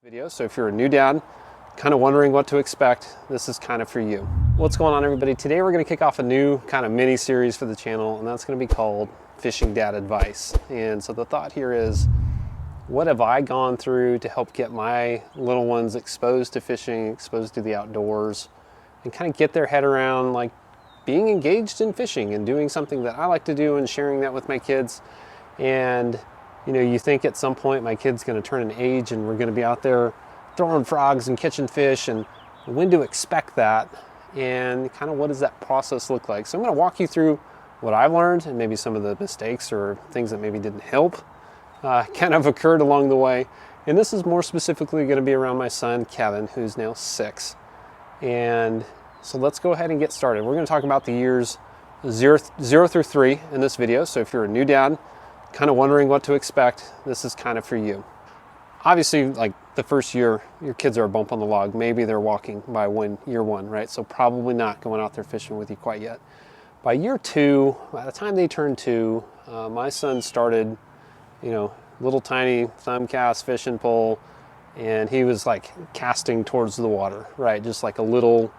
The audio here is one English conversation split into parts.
Video. So if you're a new dad, kind of wondering what to expect, this is kind of for you. What's going on, everybody? Today we're going to kick off a new kind of mini series for the channel, and that's going to be called Fishing Dad Advice. And so the thought here is, what have I gone through to help get my little ones exposed to fishing, exposed to the outdoors, and kind of get their head around like being engaged in fishing and doing something that I like to do and sharing that with my kids. And you know, you think at some point my kid's going to turn an age and we're going to be out there throwing frogs and catching fish, and when to expect that and kind of what does that process look like. So I'm going to walk you through what I've learned and maybe some of the mistakes or things that maybe didn't help kind of occurred along the way. And this is more specifically going to be around my son, Kevin, who's now 6. And so let's go ahead and get started. We're going to talk about the years 0 through 3 in this video. So if you're a new dad, kind of wondering what to expect, this is kind of for you. Obviously, like the first year, your kids are a bump on the log. Maybe they're walking by year one, right? So probably not going out there fishing with you quite yet. By year 2, by the time they turned 2, my son started, you know, little tiny thumb cast fishing pole, and he was like casting towards the water, right? Just like a little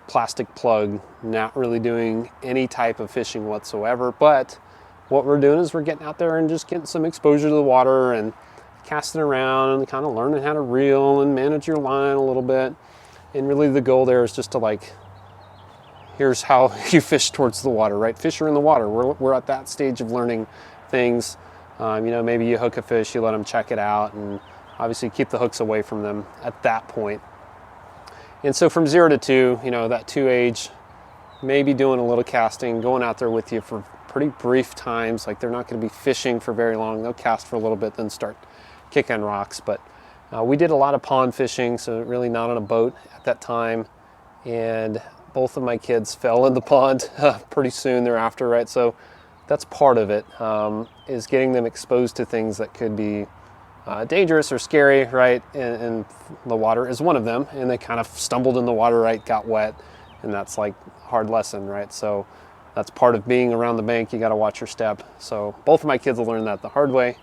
plastic plug, not really doing any type of fishing whatsoever. But what we're doing is we're getting out there and just getting some exposure to the water and casting around and kind of learning how to reel and manage your line a little bit. And really the goal there is just to like, here's how you fish towards the water, right? Fish are in the water. We're at that stage of learning things. You know, maybe you hook a fish, you let them check it out, and obviously keep the hooks away from them at that point. And so from 0 to 2, you know, that 2 age, maybe doing a little casting, going out there with you for pretty brief times. Like they're not going to be fishing for very long. They'll cast for a little bit, then start kicking rocks. But we did a lot of pond fishing, so really not on a boat at that time. And both of my kids fell in the pond pretty soon thereafter, right? So that's part of it, is getting them exposed to things that could be dangerous or scary, right? And the water is one of them. And they kind of stumbled in the water, right? Got wet. And that's like a hard lesson, right? So that's part of being around the bank. You got to watch your step. So both of my kids will learn that the hard way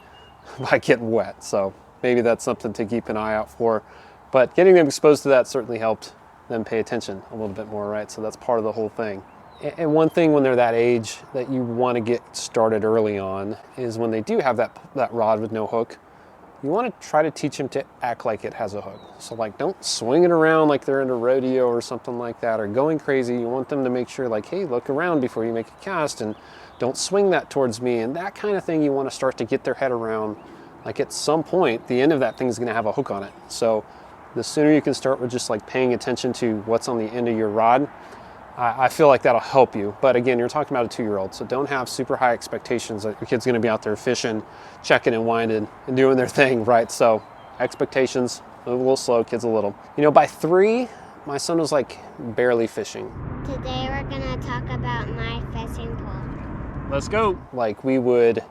by getting wet. So maybe that's something to keep an eye out for. But getting them exposed to that certainly helped them pay attention a little bit more, right? So that's part of the whole thing. And one thing when they're that age that you want to get started early on is when they do have that rod with no hook, you want to try to teach them to act like it has a hook. So like, don't swing it around like they're in a rodeo or something like that, or going crazy. You want them to make sure like, hey, look around before you make a cast, and don't swing that towards me, and that kind of thing. You want to start to get their head around, like at some point, the end of that thing is going to have a hook on it. So the sooner you can start with just like paying attention to what's on the end of your rod, I feel like that'll help you. But again, you're talking about a 2-year-old, so don't have super high expectations that your kid's going to be out there fishing, checking and winding and doing their thing, right? So expectations, move a little slow, kids a little. You know, by 3, my son was like barely fishing. Today we're going to talk about my fishing pole. Let's go. Like we would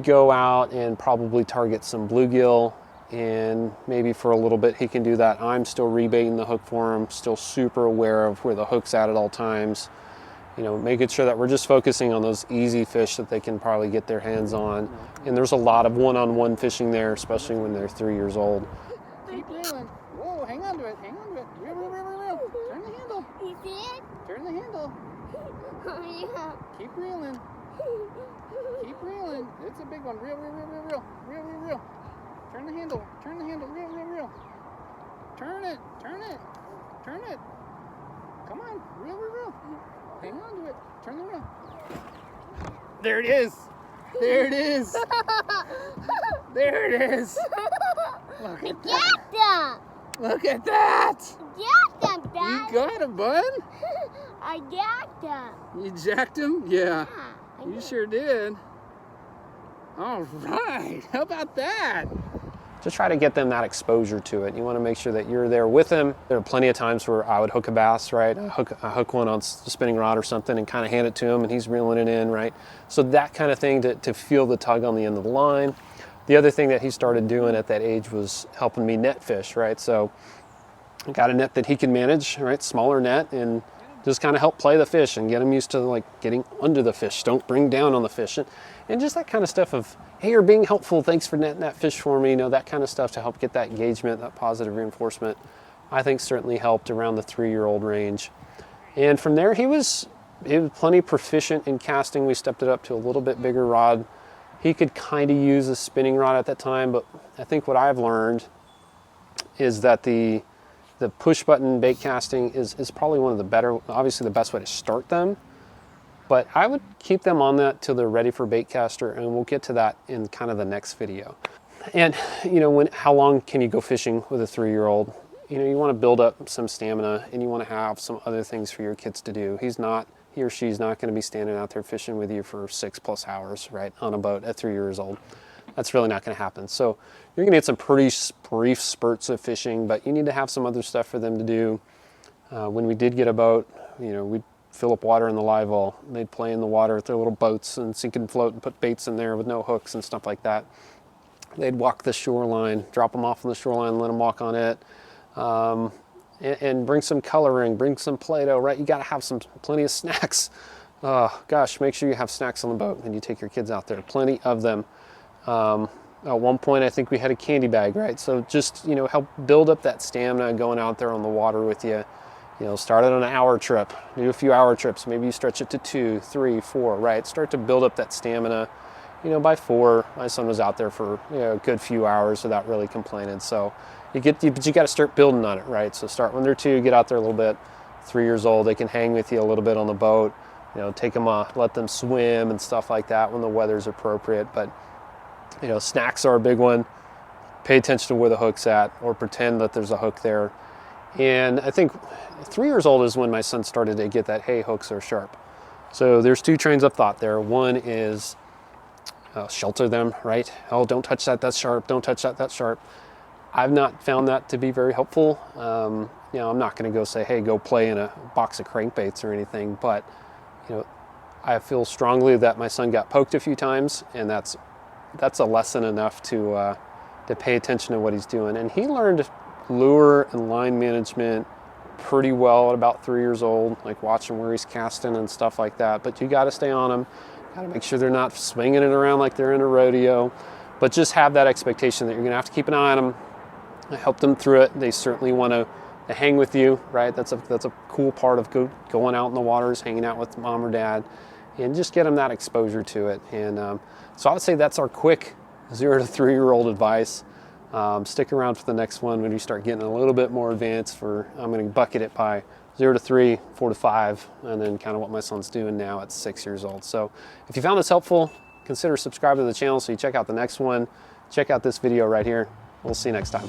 go out and probably target some bluegill, and maybe for a little bit he can do that. I'm still rebaiting the hook for him, still super aware of where the hook's at all times. You know, making sure that we're just focusing on those easy fish that they can probably get their hands on. And there's a lot of one-on-one fishing there, especially when they're 3 years old. Keep reeling. Whoa, hang on to it, hang on to it. Reel, reel, reel, reel, reel. Turn the handle. You see it? Turn the handle. Oh, yeah. Keep reeling. Keep reeling. It's a big one. Reel, reel, reel, reel, reel. Reel, reel, reel. Turn the handle. Turn the handle. Reel, reel, reel. Turn it. Turn it. Turn it. Come on. Reel, reel, reel. Hang on to it. Turn the reel. There it is. There it is. There it is. Look at that. Get them! Look at that. Get them, Dad! You got him, bud. I got them. You jacked him? Yeah. I You did. sure did. All right. How about that? Just try to get them that exposure to it. You want to make sure that you're there with them. There are plenty of times where I would hook a bass, right? I hook one on a spinning rod or something and kind of hand it to him, and he's reeling it in, right? So that kind of thing to feel the tug on the end of the line. The other thing that he started doing at that age was helping me net fish, right? So I got a net that he can manage, right? Smaller net, and just kind of help play the fish and get him used to like getting under the fish. Don't bring down on the fish. And just that kind of stuff of hey, you're being helpful, thanks for netting that fish for me, you know, that kind of stuff to help get that engagement, that positive reinforcement, I think certainly helped around the 3-year-old range. And from there, he was plenty proficient in casting. We stepped it up to a little bit bigger rod. He could kind of use a spinning rod at that time, but I think what I've learned is that the push button bait casting is probably one of the better, obviously the best way to start them, but I would keep them on that till they're ready for bait caster, and we'll get to that in kind of the next video. And you know, how long can you go fishing with a 3-year-old? You know, you want to build up some stamina, and you want to have some other things for your kids to do. He or she's not going to be standing out there fishing with you for 6+ hours, right, on a boat at 3 years old. That's really not going to happen. So you're going to get some pretty brief spurts of fishing, but you need to have some other stuff for them to do. When we did get a boat, you know, we'd fill up water in the live well. They'd play in the water with their little boats and sink and float and put baits in there with no hooks and stuff like that. They'd walk the shoreline, drop them off on the shoreline, let them walk on it. And bring some coloring, bring some Play-Doh, right? You got to have plenty of snacks. Oh gosh, make sure you have snacks on the boat when you take your kids out there. Plenty of them. At one point, I think we had a candy bag, right? So just, you know, help build up that stamina going out there on the water with you. You know, start it on an hour trip, do a few hour trips. Maybe you stretch it to 2, 3, 4, right? Start to build up that stamina. You know, by 4, my son was out there for, you know, a good few hours without really complaining. So but you got to start building on it, right? So start when they're 2, get out there a little bit. 3 years old, they can hang with you a little bit on the boat. You know, take them off, let them swim and stuff like that when the weather's appropriate. But you know, snacks are a big one. Pay attention to where the hook's at, or pretend that there's a hook there. And I think 3 years old is when my son started to get that, hey, hooks are sharp. So there's 2 trains of thought there. One is shelter them, right? Oh, don't touch that, that's sharp. Don't touch that, that's sharp. I've not found that to be very helpful. You know, I'm not going to go say, hey, go play in a box of crankbaits or anything, but you know, I feel strongly that my son got poked a few times, and that's a lesson enough to pay attention to what he's doing. And he learned lure and line management pretty well at about 3 years old, like watching where he's casting and stuff like that. But you got to stay on them. Got to make sure they're not swinging it around like they're in a rodeo. But just have that expectation that you're going to have to keep an eye on them. Help them through it. They certainly want to hang with you, right? That's a cool part of going out in the waters, hanging out with mom or dad, and just get them that exposure to it. And so I would say that's our quick 0 to 3-year-old advice. Stick around for the next one when you start getting a little bit more advanced. I'm going to bucket it by 0 to 3, 4 to 5, and then kind of what my son's doing now at 6 years old. So if you found this helpful, consider subscribing to the channel so you check out the next one. Check out this video right here. We'll see you next time.